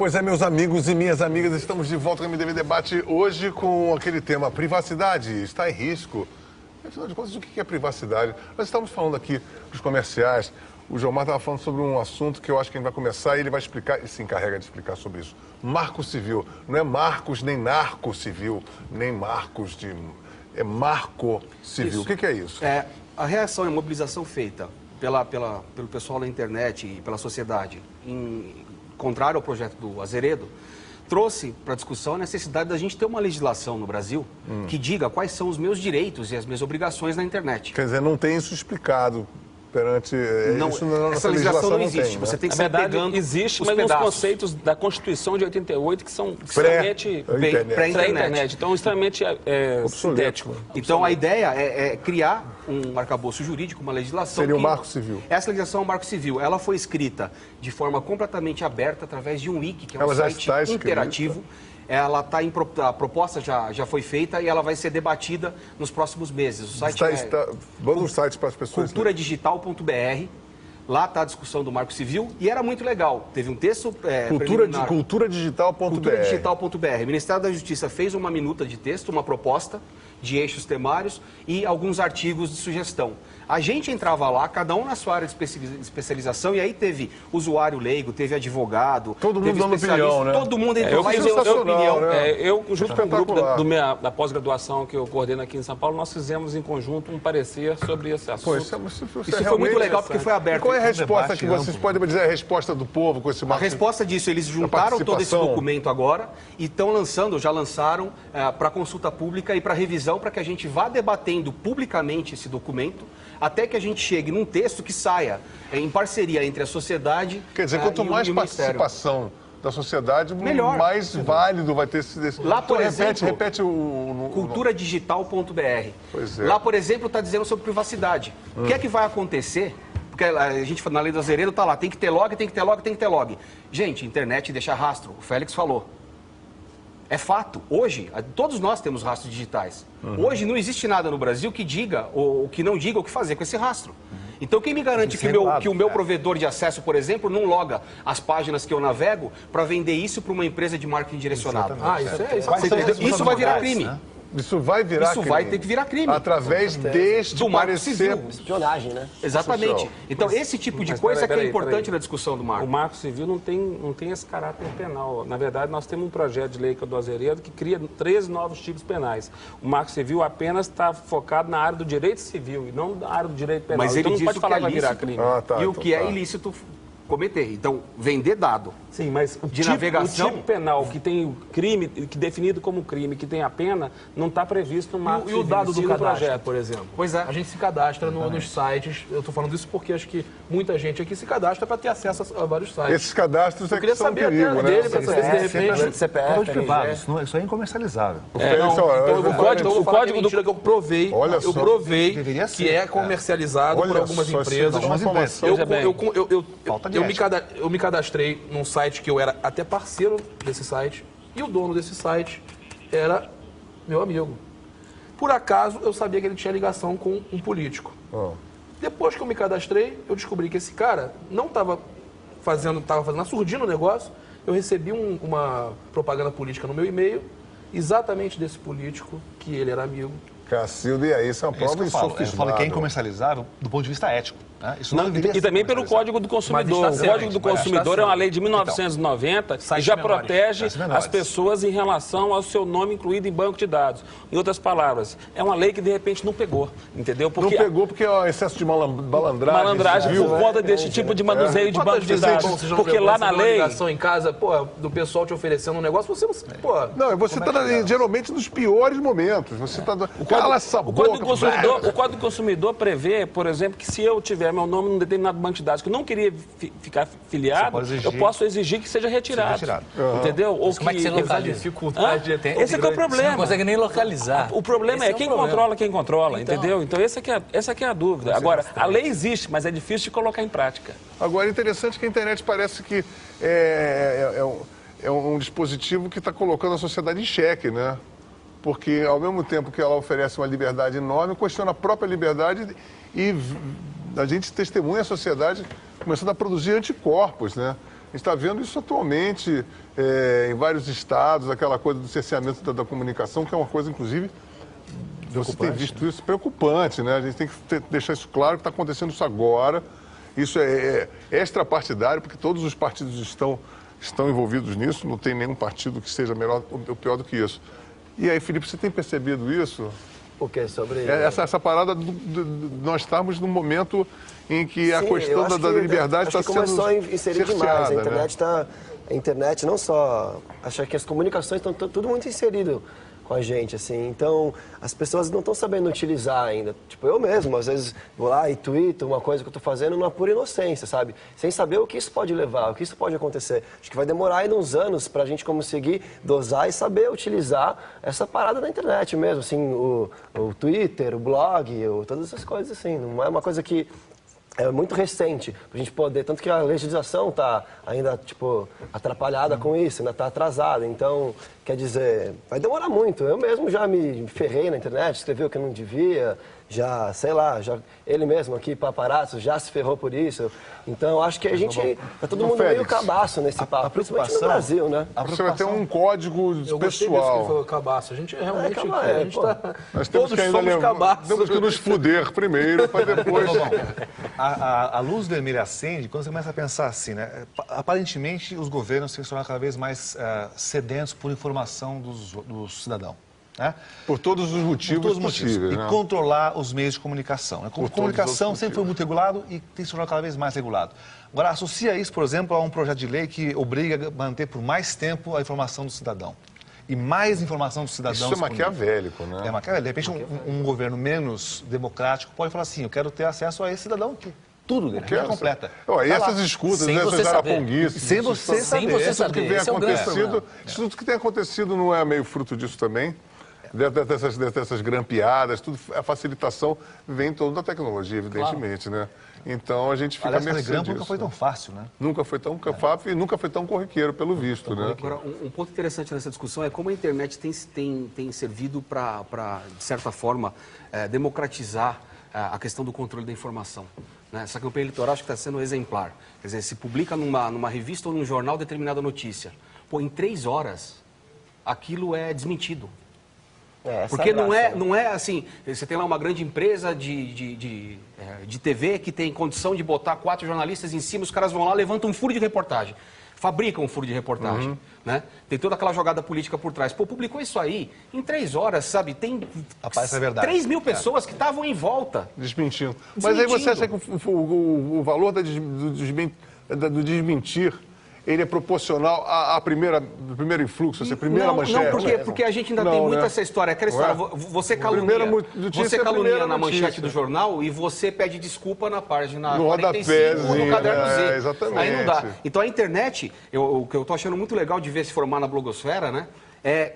Pois é, meus amigos e minhas amigas, estamos de volta com o MDB Debate hoje com aquele tema, privacidade está em risco. Afinal de contas, o que é privacidade? Nós estamos falando aqui dos comerciais, o Gilmar estava falando sobre um assunto que eu acho que a gente vai começar e ele vai explicar, e se encarrega de explicar sobre isso. Marco civil, não é marcos nem narco civil, nem marcos de... é marco civil. Isso. O que é isso? A reação e a mobilização feita pelo pessoal na internet e pela sociedade, contrário ao projeto do Azeredo, trouxe para a discussão a necessidade da gente ter uma legislação no Brasil que diga quais são os meus direitos e as minhas obrigações na internet. Quer dizer, não tem isso explicado perante... essa legislação não existe. Você tem que Na sair verdade, pegando existe, os mas nos pedaços. conceitos da Constituição de 88 que são extremamente pré-internet. Então, extremamente sintético. Então, a ideia é criar um arcabouço jurídico, uma legislação... Seria um marco civil. Essa legislação é um marco civil. Ela foi escrita de forma completamente aberta através de um wiki, que é um site interativo. Ela está a proposta já foi feita e ela vai ser debatida nos próximos meses. O site Manda um site para as pessoas. Culturadigital.br. Lá está a discussão do Marco Civil e era muito legal. Teve um texto Culturadigital.br. Culturadigital.br. O Ministério da Justiça fez uma minuta de texto, uma proposta de eixos temários e alguns artigos de sugestão. A gente entrava lá, cada um na sua área de especialização, e aí teve usuário leigo, teve advogado, todo teve mundo especialista, opinião, né? todo mundo entrou lá e deu sua opinião. Eu, junto com o grupo da pós-graduação que eu coordeno aqui em São Paulo, nós fizemos em conjunto um parecer sobre esse assunto. Isso foi muito legal porque foi aberto. E qual é a resposta que vocês podem dizer, a resposta do povo com esse marco? A resposta disso, eles juntaram todo esse documento agora e estão lançando, já lançaram para consulta pública e para revisão, para que a gente vá debatendo publicamente esse documento, até que a gente chegue num texto que saia em parceria entre a sociedade Quer dizer, quanto mais participação da sociedade, melhor, mais válido vai ter esse... Lá, por exemplo, repete o... Culturadigital.br. Pois é. Lá, por exemplo, está dizendo sobre privacidade. O que é que vai acontecer? Porque a gente, na lei do Azeredo, está lá, tem que ter log, tem que ter log, tem que ter log. Gente, internet deixa rastro, o Félix falou. É fato. Hoje, todos nós temos rastros digitais. Hoje não existe nada no Brasil que diga, ou que não diga o que fazer com esse rastro. Então, quem me garante que o meu provedor de acesso, por exemplo, não loga as páginas que eu navego para vender isso para uma empresa de marketing direcionado? Isso vai virar crime. Né? Isso vai virar crime. Isso vai ter que virar crime. Através deste marco civil. Espionagem, né? Exatamente. Então, esse tipo de coisa que é importante na discussão do marco. O marco civil não tem esse caráter penal. Na verdade, nós temos um projeto de lei que é o do Azeredo que cria 13 novos tipos penais. O marco civil apenas está focado na área do direito civil e não na área do direito penal. Mas ele então, não diz pode falar que que vai virar crime. E o que é ilícito cometer. Então, vender dado. Sim, mas o tipo penal que tem o crime, que definido como crime, que tem a pena, não está previsto no marco civil. E o dado do cadastro, por exemplo? Pois é. A gente se cadastra nos sites, eu estou falando isso porque acho que muita gente aqui se cadastra para ter acesso a vários sites. Esses cadastros eu queria saber perigo, até dele, para saber se de repente... CPF, privado, isso aí é incomercializável. O código que eu provei, que é comercializado por algumas empresas. Eu me cadastrei num site que eu era até parceiro desse site e o dono desse site era meu amigo. Por acaso, eu sabia que ele tinha ligação com um político. Depois que eu me cadastrei, eu descobri que esse cara não estava fazendo a surdina no negócio. Eu recebi uma propaganda política no meu e-mail, exatamente desse político, que ele era amigo. Cacildo, e aí, isso é uma prova de sofismado. Eu falo que é incomercializável do ponto de vista ético. Né? Isso não e também pelo Código do Consumidor. O Código do Consumidor é uma lei de 1990 e já protege as pessoas em relação ao seu nome incluído em banco de dados. Em outras palavras, é uma lei que de repente não pegou, entendeu? Não pegou porque é o excesso de malandragem. Malandragem por conta desse tipo de manuseio de banco de dados. Porque lá na lei... ligação em casa, do pessoal te oferecendo um negócio, você não... Não, você está geralmente nos piores momentos. Você está... O Código do Consumidor prevê, por exemplo, que se eu tiver meu nome num determinado banco de dados que eu não queria ficar filiado, eu posso exigir que seja retirado. Entendeu? Ou como é que você localiza? Dificuldade esse é que é o problema. Você não consegue nem localizar. O problema é quem controla quem controla, entendeu? Então essa é a dúvida. Agora, a lei existe, mas é difícil de colocar em prática. Agora, é interessante que a internet parece que é um dispositivo que está colocando a sociedade em xeque, né? Porque, ao mesmo tempo que ela oferece uma liberdade enorme, questiona a própria liberdade e a gente testemunha a sociedade começando a produzir anticorpos, né? gente está vendo isso atualmente em vários estados, aquela coisa do cerceamento da comunicação, que é uma coisa, inclusive, você tem visto isso preocupante, né? A gente tem que deixar isso claro que está acontecendo isso agora. Isso é extrapartidário, porque todos os partidos estão envolvidos nisso, não tem nenhum partido que seja melhor ou pior do que isso. E aí, Felipe, você tem percebido isso? O quê? Sobre... Essa parada de nós estarmos num momento em que a questão da liberdade está sendo começou a inserir demais. A internet né? está... A internet não só... Acho que as comunicações estão tudo muito inserido com a gente, assim. Então, as pessoas não estão sabendo utilizar ainda. Tipo, eu mesmo, às vezes, vou lá e tweeto uma coisa que eu estou fazendo numa pura inocência, sabe? Sem saber o que isso pode levar, o que isso pode acontecer. Acho que vai demorar ainda uns anos para a gente conseguir dosar e saber utilizar essa parada da internet mesmo, assim, o Twitter, o blog, todas essas coisas, assim. Não é uma coisa que... É muito recente pra gente poder, tanto que a legislação está ainda, tipo, atrapalhada com isso, ainda está atrasada. Então, quer dizer, vai demorar muito. Eu mesmo já me ferrei na internet, escrevi o que eu não devia, já, sei lá, ele mesmo aqui, paparazzo, já se ferrou por isso. Então, acho que a gente, tá todo mundo meio cabaço nesse papo, principalmente no Brasil, né? Você vai ter um código Eu gostei disso que foi o cabaço. A gente realmente... Nós temos que ainda temos que nos fuder primeiro, para depois... A luz vermelha acende quando você começa a pensar assim, né? Aparentemente, os governos se tornam cada vez mais sedentos por informação do cidadão. Né? Por todos os motivos possíveis. E controlar os meios de comunicação. Né? A comunicação sempre foi muito regulado e tem se tornado cada vez mais regulado. Agora, associa isso, por exemplo, a um projeto de lei que obriga a manter por mais tempo a informação do cidadão. E mais informação do cidadão. Isso é maquiavélico, né? É maquiavélico. De repente, um governo menos democrático pode falar assim, eu quero ter acesso a esse cidadão aqui. Tudo dele, completa. E essas escutas, essas araponguices, sem você saber. Isso tudo que tem acontecido, isso tudo que tem acontecido não é meio fruto disso também? Dessas grampeadas, tudo, a facilitação vem toda da tecnologia, evidentemente, né? Então a gente fica mercê disso. Nunca foi tão fácil, né? Nunca foi tão fácil e nunca foi tão corriqueiro, pelo visto, né? Agora, um ponto interessante nessa discussão é como a internet tem servido para, de certa forma, democratizar a questão do controle da informação. Né? Essa campanha eleitoral acho que está sendo exemplar. Quer dizer, se publica numa revista ou num jornal determinada notícia. Pô, em 3 horas, aquilo é desmentido. Porque não é assim, você tem lá uma grande empresa de TV que tem condição de botar 4 jornalistas em cima, os caras vão lá, levantam um furo de reportagem, fabricam um furo de reportagem, né? Tem toda aquela jogada política por trás. Pô, publicou isso aí, em 3 horas, sabe, tem 3 mil pessoas que estavam em volta. Desmentindo. Mas aí você acha que o valor do desmentir ele é proporcional ao primeiro influxo, a primeira manchete? Não, porque a gente ainda tem muito essa história. Aquela história, você calunia na manchete do jornal e você pede desculpa na página 45 no caderno Z. Exatamente. Aí não dá. Então a internet, o que eu estou achando muito legal de ver se formar na blogosfera, né, é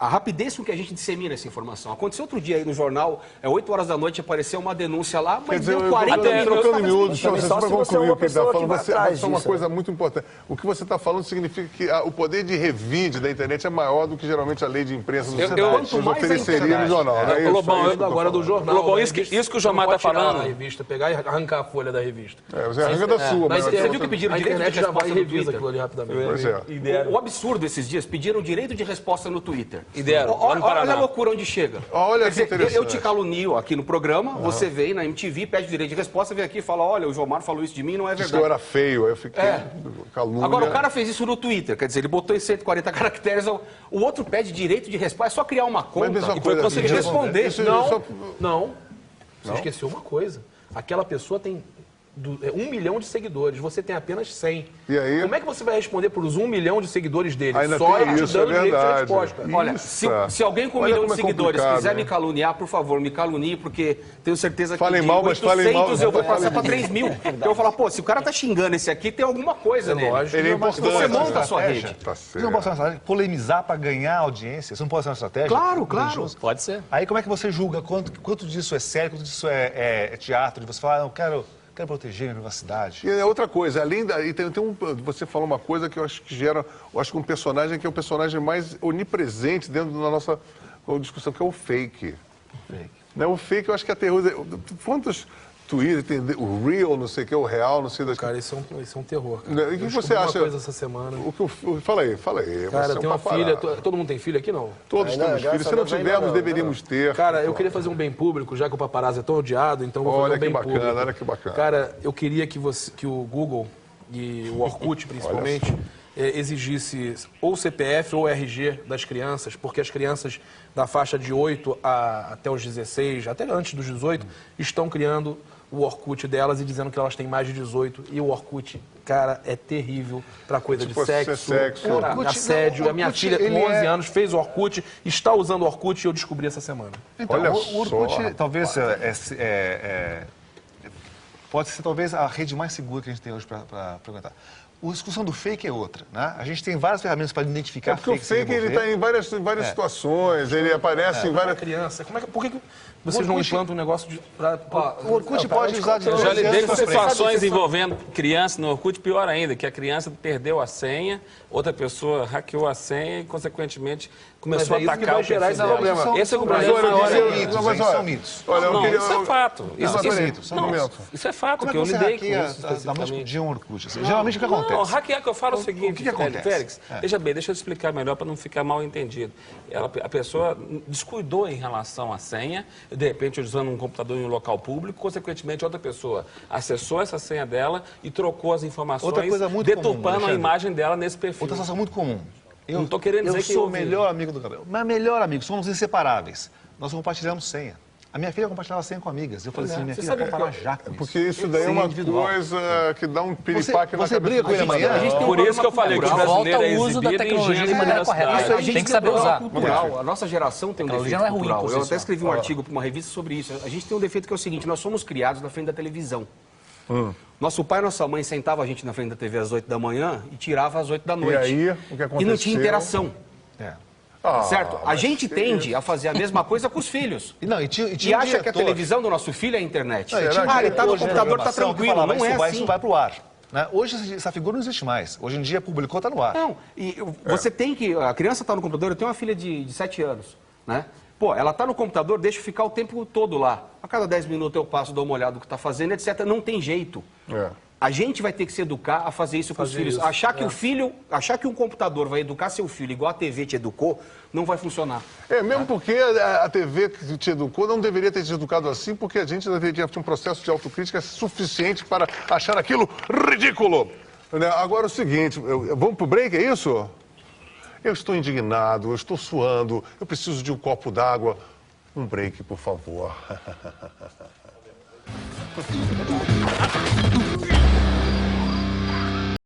a rapidez com que a gente dissemina essa informação. Aconteceu outro dia aí no jornal, 8 horas da noite, apareceu uma denúncia lá, mas deu 40 minutos. Só para concluir o que ele está falando, isso é uma coisa muito importante. O que você está falando significa que o poder de revide da internet é maior do que geralmente a lei de imprensa do Senado ofereceria no jornal. Não é isso? Lobão, agora do jornal. Lobão, isso que o Jomar está falando. A revista, pegar e arrancar a folha da revista. Você arranca da sua. Mas você viu que pediram direito de resposta no Twitter? aquilo ali rapidamente. Pois é. O absurdo esses dias, pediram direito de resposta no Twitter. E deram. Olha a loucura onde chega. Olha Quer dizer, que interessante. eu te calunio aqui no programa, você vem na MTV, pede direito de resposta, vem aqui e fala, olha, o Jomar falou isso de mim, não é Isso verdade. eu era feio, eu fiquei calúnia. Agora, o cara fez isso no Twitter, quer dizer, ele botou em 140 caracteres, o outro pede direito de resposta, é só criar uma conta e conseguir responder. Não. Você esqueceu uma coisa. Aquela pessoa tem 1 milhão de seguidores, você tem apenas 100. E aí? Como é que você vai responder para os 1 milhão de seguidores dele? Ainda só tem ele isso, te dando direito de verdade. resposta. Olha, se alguém com 1 milhão de seguidores quiser me caluniar, por favor, me calunie, porque tenho certeza que falem mal, mas falem mal. eu vou passar para 3 mil. Então eu vou falar, pô, se o cara tá xingando esse aqui, tem alguma coisa nele. Lógico. Ele é importante. Você monta a sua rede. Tá Você não pode ser uma estratégia, polemizar para ganhar audiência, isso não pode ser uma estratégia? Claro. Pode ser. Aí como é que você julga quanto disso é sério, quanto disso é teatro, de você falar, não, quero proteger minha privacidade. E é outra coisa, além da. E você falou uma coisa que eu acho que gera. Eu acho que um personagem que é o personagem mais onipresente dentro da nossa discussão, que é o fake. Né? O fake eu acho que aterroriza. Twitter, tem o real, não sei o que, o real, não sei das... Cara, isso é um terror, cara. E o que Eu você acha? uma coisa essa semana. Fala aí. Cara, eu tenho uma filha. Todo mundo tem filho aqui, não? Todos temos filhos. Se não tivermos, deveríamos ter. Cara, eu queria fazer um bem público, já que o paparazzi é tão odiado, então vou fazer um bem público. Olha que bacana. Cara, eu queria que o Google e o Orkut, principalmente, exigisse ou CPF ou RG das crianças, porque as crianças da faixa de 8 até os 16, até antes dos 18, estão criando o Orkut delas e dizendo que elas têm mais de 18. E o Orkut, cara, é terrível pra coisa de sexo, Orkut, assédio. A minha filha, com 11 anos, fez o Orkut, está usando o Orkut e eu descobri essa semana. Então, olha o Orkut só, talvez pode ser talvez a rede mais segura que a gente tem hoje para aguentar. A discussão do fake é outra, né? A gente tem várias ferramentas para identificar porque o fake ele está em várias situações, ele aparece em várias... Criança, por que vocês não implantam um negócio de... O Orkut pode usar de... Eu já lidei com situações envolvendo criança no Orkut, pior ainda, que a criança perdeu a senha, outra pessoa hackeou a senha e, consequentemente, começou a atacar o perfil dela. Esse é o problema. São mitos. Não, isso é fato. Isso é fato, que eu lidei com isso. Da noite pro dia um Orkut. Geralmente o que acontece? Não, hackear que eu falo é o seguinte, que acontece? Félix, veja bem, deixa eu explicar melhor para não ficar mal entendido. A pessoa descuidou em relação à senha, de repente usando um computador em um local público, consequentemente outra pessoa acessou essa senha dela e trocou as informações, deturpando a imagem dela nesse perfil. Outra situação muito comum. Eu não estou querendo dizer que eu sou o melhor amigo do Gabriel. Mas melhor amigo, somos inseparáveis. Nós compartilhamos senha. A minha filha compartilhava senha com amigas. Eu falei assim, minha filha, comparar já com isso. Porque isso daí é uma coisa que dá um piripaque na cabeça. Você briga com ele amanhã? Por isso que eu falei que o brasileiro é o uso da exibido tecnologia de maneira correta. A gente tem que saber usar. Cultural. A nossa geração tem um defeito não é ruim cultural. por si Eu só. até escrevi um artigo para uma revista sobre isso. A gente tem um defeito que é o seguinte, nós somos criados na frente da televisão. Nosso pai e nossa mãe sentavam a gente na frente da TV às 8 da manhã e tirava às 8 da noite. E aí, o que aconteceu? E não tinha interação. Certo? A gente tende a fazer a mesma coisa com os filhos. E acha que a televisão do nosso filho é a internet. Ele tá no computador, tá tranquilo. Não é assim. Isso vai pro ar. Né? Hoje essa figura não existe mais. Hoje em dia publicou, está no ar. Não, e você tem que... A criança está no computador, eu tenho uma filha de 7 anos, né? Pô, ela está no computador, deixa eu ficar o tempo todo lá. A cada 10 minutos eu passo, dou uma olhada no que está fazendo, etc. Não tem jeito. A gente vai ter que se educar a fazer isso com os filhos. Achar que um computador vai educar seu filho igual a TV te educou, não vai funcionar. Mesmo porque a TV que te educou não deveria ter te educado assim, porque a gente deveria ter um processo de autocrítica suficiente para achar aquilo ridículo. Agora é o seguinte, vamos pro break, é isso? Eu estou indignado, eu estou suando, eu preciso de um copo d'água. Um break, por favor.